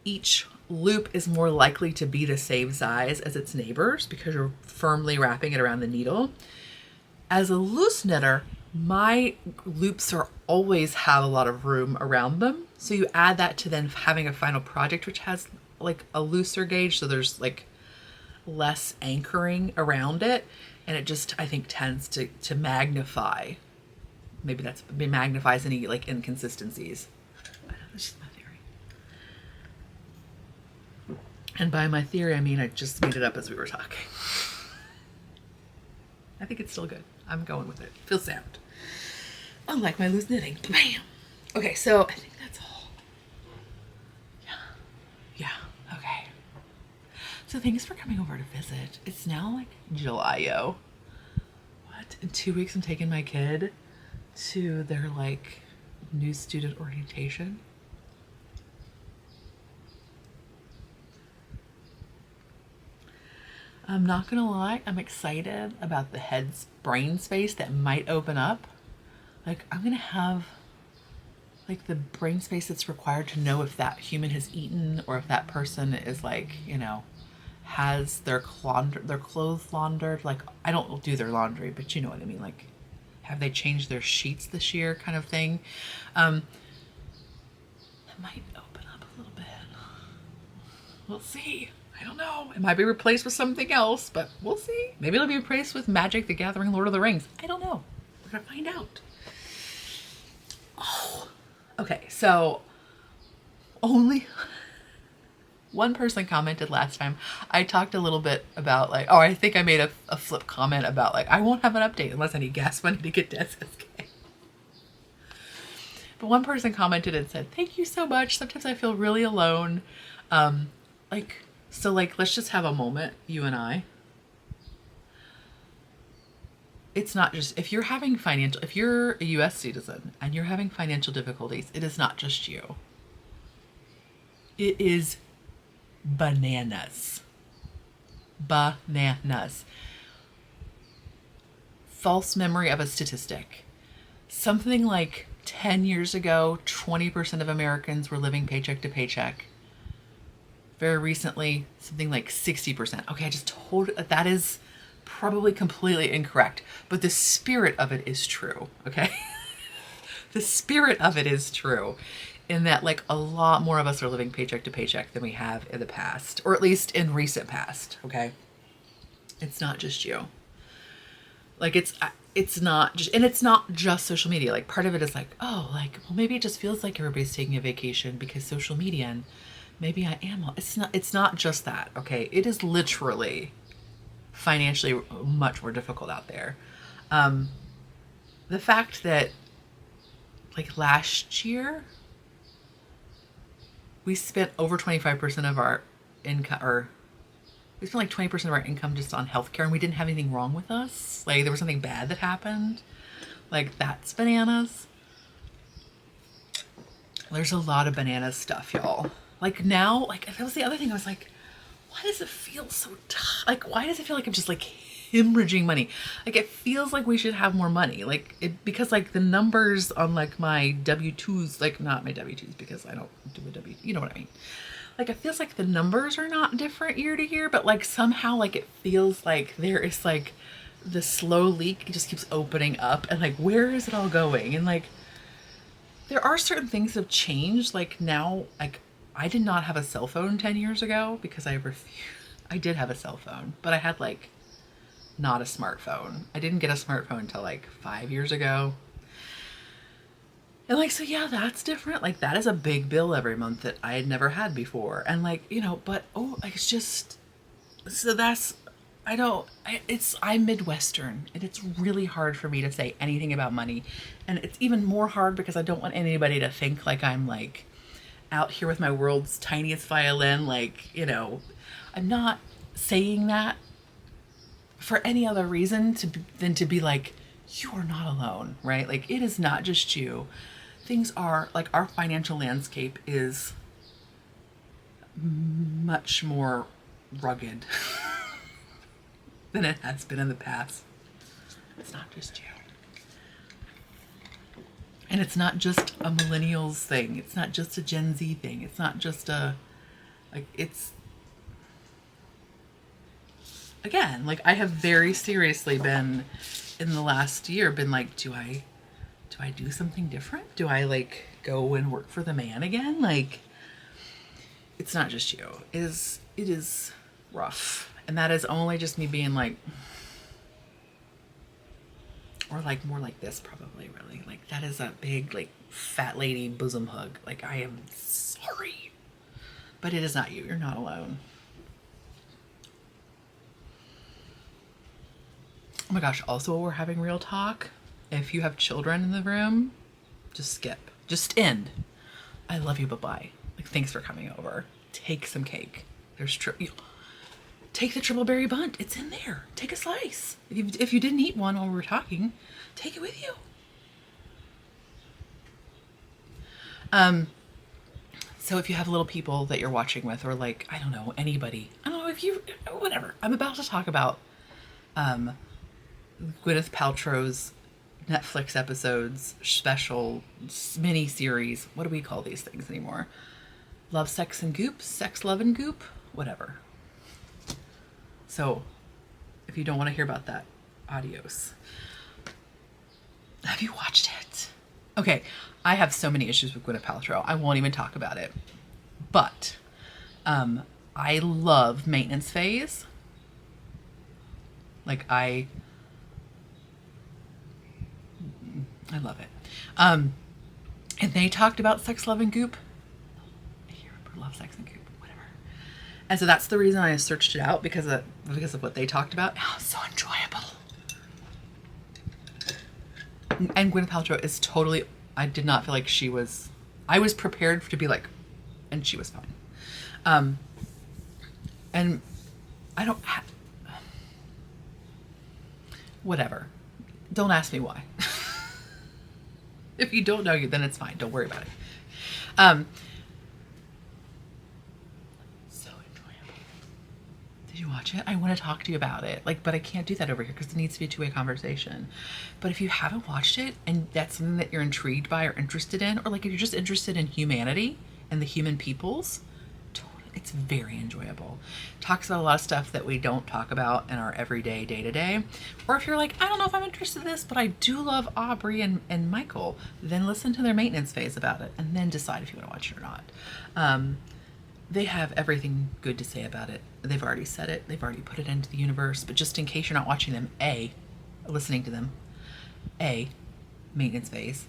each loop is more likely to be the same size as its neighbors because you're firmly wrapping it around the needle. As a loose knitter, my loops are always have a lot of room around them. So you add that to then having a final project which has like a looser gauge, so there's like less anchoring around it, and it just, I think, tends to magnify. Maybe it magnifies any like inconsistencies. That's just my theory. And by my theory, I mean I just made it up as we were talking. I think it's still good. I'm going with it. Feels sound. Unlike my loose knitting. Bam! Okay, so I think that's all. Yeah, okay. So thanks for coming over to visit. It's now like July-o. What? In 2 weeks I'm taking my kid to their like new student orientation. I'm not gonna lie, I'm excited about the head's brain space that might open up. Like I'm gonna have like the brain space that's required to know if that human has eaten or if that person is like, you know, has their clothes laundered. Like I don't do their laundry, but you know what I mean. Like have they changed their sheets this year kind of thing. That might open up a little bit. We'll see. I don't know. It might be replaced with something else, but we'll see. Maybe it'll be replaced with Magic the Gathering, Lord of the Rings. I don't know. We're gonna find out. Oh, okay. So only one person commented last time. I talked a little bit about like, oh, I think I made a flip comment about like, I won't have an update unless I need gas money to get to SSK. But one person commented and said, thank you so much. Sometimes I feel really alone. So like, let's just have a moment, you and I. It's not just, if you're a US citizen and you're having financial difficulties, it is not just you. It is bananas. Bananas. False memory of a statistic. Something like 10 years ago, 20% of Americans were living paycheck to paycheck. Very recently, something like 60%. Okay, I just told that is probably completely incorrect, but the spirit of it is true, okay? The spirit of it is true in that like a lot more of us are living paycheck to paycheck than we have in the past, or at least in recent past, okay? It's not just you. Like it's not just, and it's not just social media. Like part of it is like, oh, like, well, maybe it just feels like everybody's taking a vacation because social media, and maybe I am. It's not just that, okay? It is literally financially much more difficult out there. The fact that like last year we spent over 25% of our income, or we spent like 20% of our income just on healthcare, and we didn't have anything wrong with us. Like there was something bad that happened. Like that's bananas. There's a lot of banana stuff, y'all. Like now, like that was the other thing. I was like, why does it feel so like, why does it feel like I'm just like hemorrhaging money? Like it feels like we should have more money. Like because like the numbers on like my W-2s, like not my W-2s because I don't do a W, you know what I mean? Like it feels like the numbers are not different year to year, but like somehow like it feels like there is like the slow leak just keeps opening up, and like where is it all going? And like there are certain things that have changed. Like now, like I did not have a cell phone 10 years ago because I did have a cell phone, but I had like not a smartphone. I didn't get a smartphone until like 5 years ago. And like, so yeah, that's different. Like that is a big bill every month that I had never had before. And like, you know, but like, it's just, so that's, I'm Midwestern, and it's really hard for me to say anything about money. And it's even more hard because I don't want anybody to think like I'm like out here with my world's tiniest violin. Like, you know, I'm not saying that for any other reason than to be like, you are not alone, right? Like it is not just you. things are, like, our financial landscape is much more rugged than it has been in the past. It's not just you. And it's not just a millennials thing. It's not just a Gen Z thing. It's not just a, like, it's, again, like, I have very seriously been, in the last year, been like, do I do something different? Do I, like, go and work for the man again? Like, it's not just you. It is rough. And that is only just me being like, or like more like this, probably, really. Like, that is a big, like, fat lady bosom hug. Like, I am sorry. But it is not you. You're not alone. Oh my gosh. Also, we're having real talk. If you have children in the room, just skip. Just end. I love you, bye-bye. Like, thanks for coming over. Take some cake. There's take the triple berry Bundt. It's in there. Take a slice. If you didn't eat one while we were talking, take it with you. So if you have little people that you're watching with, or, like, I don't know, anybody, I don't know, if you, whatever. I'm about to talk about Gwyneth Paltrow's Netflix episodes, special, mini series. What do we call these things anymore? Love, Sex, and Goop? Sex, Love, and Goop? Whatever. So, if you don't want to hear about that, adios. Have you watched it? Okay, I have so many issues with Gwyneth Paltrow. I won't even talk about it. But, I love Maintenance Phase. Like, I love it. And they talked about Sex, Love, and Goop. I hear Love, Sex, and Goop. And so that's the reason I searched it out, because of what they talked about. Oh, it's so enjoyable. And Gwyneth Paltrow is totally, I did not feel like she was, I was prepared to be like, and she was fine. And I don't whatever. Don't ask me why. If you don't know, then it's fine. Don't worry about it. Did you watch it? I want to talk to you about it. Like, but I can't do that over here because it needs to be a two-way conversation. But if you haven't watched it and that's something that you're intrigued by or interested in, or like if you're just interested in humanity and the human peoples, it's very enjoyable. Talks about a lot of stuff that we don't talk about in our everyday day-to-day. Or if you're like, I don't know if I'm interested in this, but I do love Aubrey and Michael, then listen to their Maintenance Phase about it and then decide if you want to watch it or not. They have everything good to say about it. They've already said it. They've already put it into the universe. But just in case you're not watching them, listening to them, Maintenance Phase.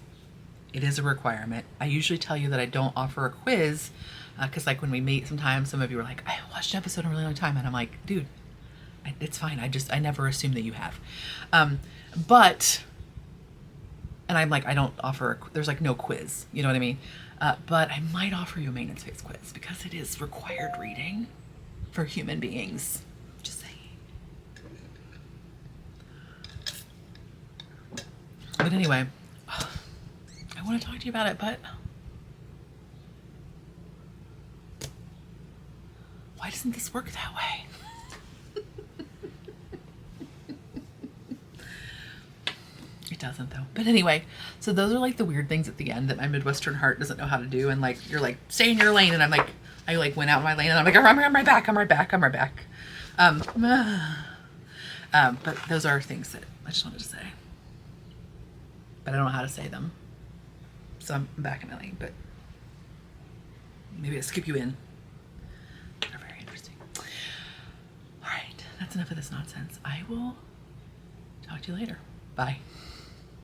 It is a requirement. I usually tell you that I don't offer a quiz because, like, when we meet sometimes, some of you are like, I haven't watched an episode in a really long time. And I'm like, dude, it's fine. I never assume that you have. And I'm like, I don't offer, there's like no quiz. You know what I mean? But I might offer you a Maintenance Phase quiz because it is required reading for human beings. Just saying. But anyway, I want to talk to you about it, but why doesn't this work that way? It doesn't, though. But anyway, so those are like the weird things at the end that my Midwestern heart doesn't know how to do. And like, you're like, stay in your lane. And I'm like, I like went out in my lane and I'm like, I'm right back. But those are things that I just wanted to say. But I don't know how to say them. So I'm back in my lane, but maybe I'll skip you in. They're very interesting. All right, that's enough of this nonsense. I will talk to you later. Bye.